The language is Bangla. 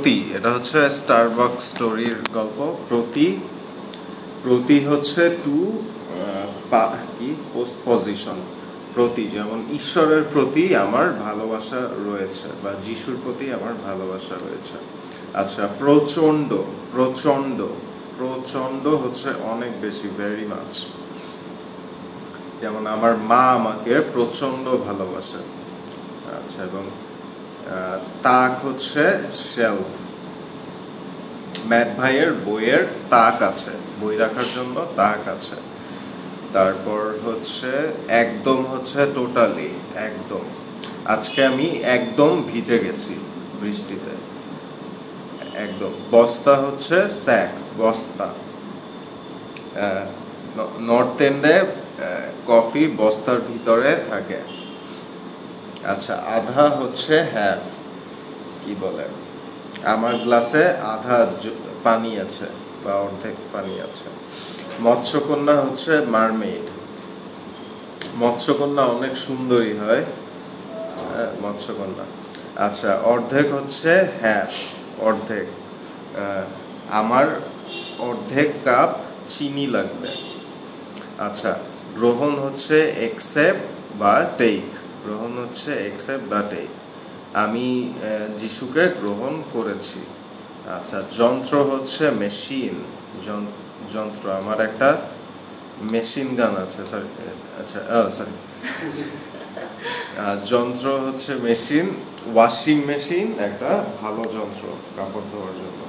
প্রতি, এটা হচ্ছে স্টারবাকস স্টোরির গল্প। প্রতি প্রতি হচ্ছে টু কি পোস্ট পজিশন। প্রতি যেমন ঈশ্বরের প্রতি আমার ভালোবাসা রয়েছে বা যিশুর প্রতি আমার ভালোবাসা রয়েছে। আচ্ছা, প্রচন্ড প্রচন্ড প্রচন্ড হচ্ছে অনেক বেশি, ভেরি মাচ। যেমন আমার মা আমাকে প্রচন্ড ভালোবাসে। আচ্ছা, এবং তাক হচ্ছে শেলফ। ম্যাট ভাইয়ের বইয়ের তাক আছে, বই রাখার জন্য তাক আছে। তারপর হচ্ছে একদম হচ্ছে টোটালি, একদম। আজকে আমি একদম ভিজে গেছি বৃষ্টিতে, একদম। বস্তা হচ্ছে স্যাক, বস্তা। নর্থ এন্ডে কফি বস্তার ভিতরে থাকে। আচ্ছা, আধা হচ্ছে হ্যাফ, কি বলে, আমার গ্লাসে আধা পানি আছে বা অর্ধেক পানি আছে। মৎস্যকন্যা হচ্ছে মারমেইড। মৎস্যকন্যা অনেক সুন্দরী হয়, মৎস্যকন্যা। আচ্ছা, অর্ধেক হচ্ছে হ্যাফ, অর্ধেক। আমার অর্ধেক কাপ চিনি লাগবে। আচ্ছা, গ্রহণ হচ্ছে একসেপ্ট বা টেক। গ্রহণ হচ্ছে একসেপ্ট বা টেক। আমি যিশুকে গ্রহণ করেছি। আচ্ছা, যন্ত্র হচ্ছে মেশিন, যন্ত্র। আমার একটা মেশিন গান আছে, সরি। আচ্ছা, সরি, যন্ত্র হচ্ছে মেশিন। ওয়াশিং মেশিন একটা ভালো যন্ত্র কাপড় ধোয়ার জন্য।